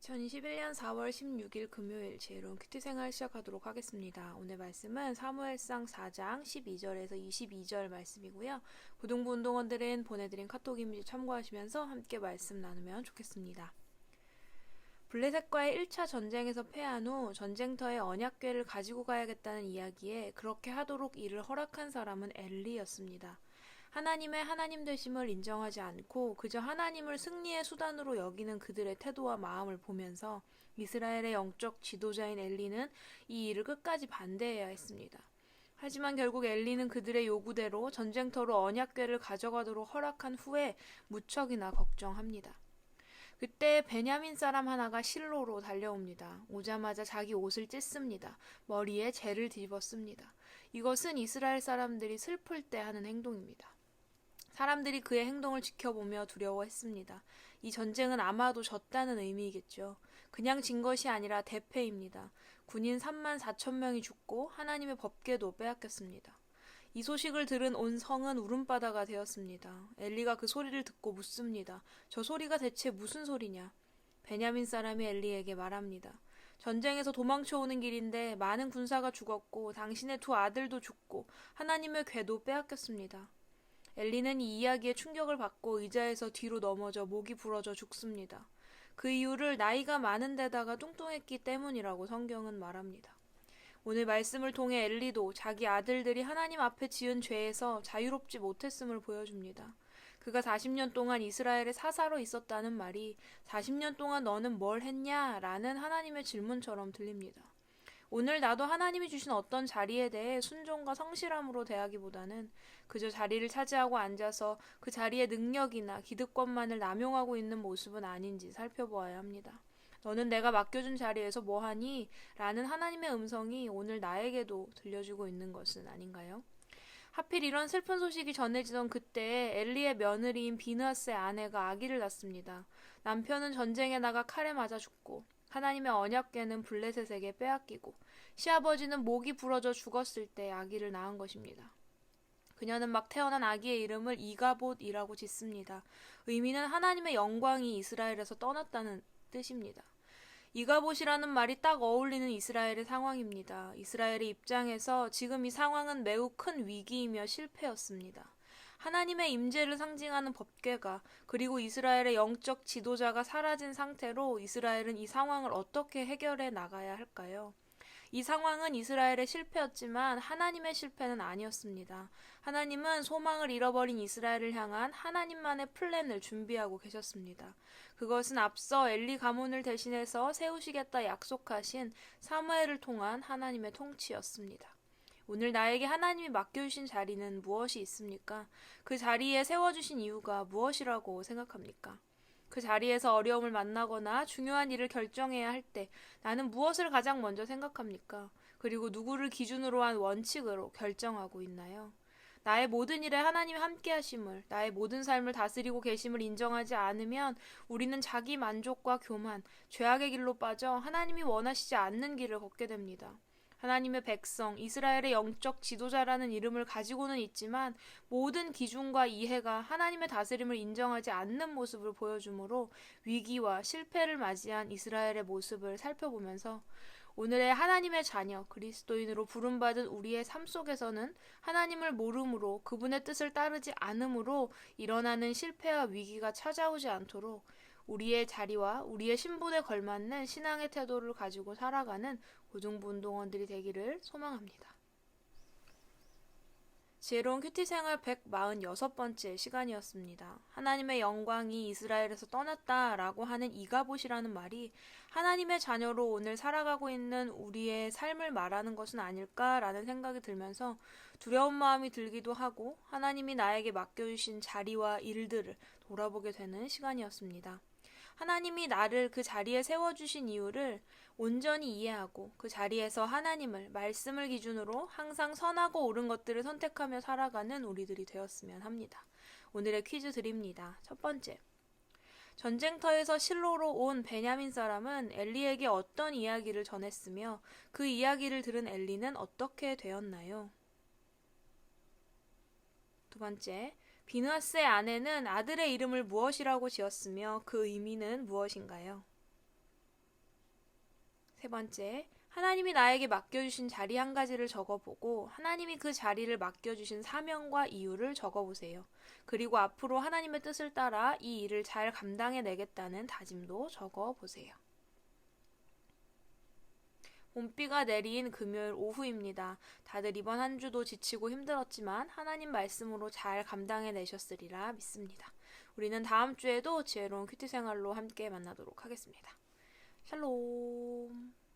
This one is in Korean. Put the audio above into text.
2021년 4월 16일 금요일 지혜로운 큐티 생활 시작하도록 하겠습니다. 오늘 말씀은 사무엘상 4장 12절에서 22절 말씀이고요. 고등부 운동원들은 보내드린 카톡 이미지 참고하시면서 함께 말씀 나누면 좋겠습니다. 블레셋과의 1차 전쟁에서 패한 후 전쟁터에 언약궤를 가지고 가야겠다는 이야기에 그렇게 하도록 이를 허락한 사람은 엘리였습니다. 하나님의 하나님 되심을 인정하지 않고 그저 하나님을 승리의 수단으로 여기는 그들의 태도와 마음을 보면서 이스라엘의 영적 지도자인 엘리는 이 일을 끝까지 반대해야 했습니다. 하지만 결국 엘리는 그들의 요구대로 전쟁터로 언약궤를 가져가도록 허락한 후에 무척이나 걱정합니다. 그때 베냐민 사람 하나가 실로로 달려옵니다. 오자마자 자기 옷을 찢습니다. 머리에 재를 뒤집었습니다. 이것은 이스라엘 사람들이 슬플 때 하는 행동입니다. 사람들이 그의 행동을 지켜보며 두려워했습니다. 이 전쟁은 아마도 졌다는 의미이겠죠. 그냥 진 것이 아니라 대패입니다. 군인 3만 4천 명이 죽고 하나님의 법궤도 빼앗겼습니다. 이 소식을 들은 온 성은 울음바다가 되었습니다. 엘리가 그 소리를 듣고 묻습니다. 저 소리가 대체 무슨 소리냐? 베냐민 사람이 엘리에게 말합니다. 전쟁에서 도망쳐오는 길인데 많은 군사가 죽었고 당신의 두 아들도 죽고 하나님의 궤도 빼앗겼습니다. 엘리는 이 이야기에 충격을 받고 의자에서 뒤로 넘어져 목이 부러져 죽습니다. 그 이유를 나이가 많은 데다가 뚱뚱했기 때문이라고 성경은 말합니다. 오늘 말씀을 통해 엘리도 자기 아들들이 하나님 앞에 지은 죄에서 자유롭지 못했음을 보여줍니다. 그가 40년 동안 이스라엘의 사사로 있었다는 말이 40년 동안 너는 뭘 했냐? 라는 하나님의 질문처럼 들립니다. 오늘 나도 하나님이 주신 어떤 자리에 대해 순종과 성실함으로 대하기보다는 그저 자리를 차지하고 앉아서 그 자리의 능력이나 기득권만을 남용하고 있는 모습은 아닌지 살펴보아야 합니다. 너는 내가 맡겨준 자리에서 뭐하니? 라는 하나님의 음성이 오늘 나에게도 들려주고 있는 것은 아닌가요? 하필 이런 슬픈 소식이 전해지던 그때에 엘리의 며느리인 비느하스의 아내가 아기를 낳습니다. 남편은 전쟁에 나가 칼에 맞아 죽고 하나님의 언약궤는 블레셋에게 빼앗기고 시아버지는 목이 부러져 죽었을 때 아기를 낳은 것입니다. 그녀는 막 태어난 아기의 이름을 이가봇이라고 짓습니다. 의미는 하나님의 영광이 이스라엘에서 떠났다는 뜻입니다. 이가봇이라는 말이 딱 어울리는 이스라엘의 상황입니다. 이스라엘의 입장에서 지금 이 상황은 매우 큰 위기이며 실패였습니다. 하나님의 임재를 상징하는 법궤가 그리고 이스라엘의 영적 지도자가 사라진 상태로 이스라엘은 이 상황을 어떻게 해결해 나가야 할까요? 이 상황은 이스라엘의 실패였지만 하나님의 실패는 아니었습니다. 하나님은 소망을 잃어버린 이스라엘을 향한 하나님만의 플랜을 준비하고 계셨습니다. 그것은 앞서 엘리 가문을 대신해서 세우시겠다 약속하신 사무엘을 통한 하나님의 통치였습니다. 오늘 나에게 하나님이 맡겨주신 자리는 무엇이 있습니까? 그 자리에 세워주신 이유가 무엇이라고 생각합니까? 그 자리에서 어려움을 만나거나 중요한 일을 결정해야 할 때 나는 무엇을 가장 먼저 생각합니까? 그리고 누구를 기준으로 한 원칙으로 결정하고 있나요? 나의 모든 일에 하나님이 함께 하심을, 나의 모든 삶을 다스리고 계심을 인정하지 않으면 우리는 자기 만족과 교만, 죄악의 길로 빠져 하나님이 원하시지 않는 길을 걷게 됩니다. 하나님의 백성, 이스라엘의 영적 지도자라는 이름을 가지고는 있지만 모든 기준과 이해가 하나님의 다스림을 인정하지 않는 모습을 보여주므로 위기와 실패를 맞이한 이스라엘의 모습을 살펴보면서 오늘의 하나님의 자녀, 그리스도인으로 부름받은 우리의 삶 속에서는 하나님을 모름으로 그분의 뜻을 따르지 않으므로 일어나는 실패와 위기가 찾아오지 않도록 우리의 자리와 우리의 신분에 걸맞는 신앙의 태도를 가지고 살아가는 고등부 운동원들이 되기를 소망합니다. 지혜로운 큐티 생활 146번째 시간이었습니다. 하나님의 영광이 이스라엘에서 떠났다라고 하는 이가봇이라는 말이 하나님의 자녀로 오늘 살아가고 있는 우리의 삶을 말하는 것은 아닐까라는 생각이 들면서 두려운 마음이 들기도 하고 하나님이 나에게 맡겨주신 자리와 일들을 돌아보게 되는 시간이었습니다. 하나님이 나를 그 자리에 세워주신 이유를 온전히 이해하고 그 자리에서 하나님을, 말씀을 기준으로 항상 선하고 옳은 것들을 선택하며 살아가는 우리들이 되었으면 합니다. 오늘의 퀴즈 드립니다. 첫 번째. 전쟁터에서 실로로 온 베냐민 사람은 엘리에게 어떤 이야기를 전했으며 그 이야기를 들은 엘리는 어떻게 되었나요? 두 번째. 비느하스의 아내는 아들의 이름을 무엇이라고 지었으며 그 의미는 무엇인가요? 세 번째, 하나님이 나에게 맡겨주신 자리 한 가지를 적어보고 하나님이 그 자리를 맡겨주신 사명과 이유를 적어보세요. 그리고 앞으로 하나님의 뜻을 따라 이 일을 잘 감당해내겠다는 다짐도 적어보세요. 봄비가 내린 금요일 오후입니다. 다들 이번 한 주도 지치고 힘들었지만 하나님 말씀으로 잘 감당해내셨으리라 믿습니다. 우리는 다음 주에도 지혜로운 큐티 생활로 함께 만나도록 하겠습니다. 샬롬.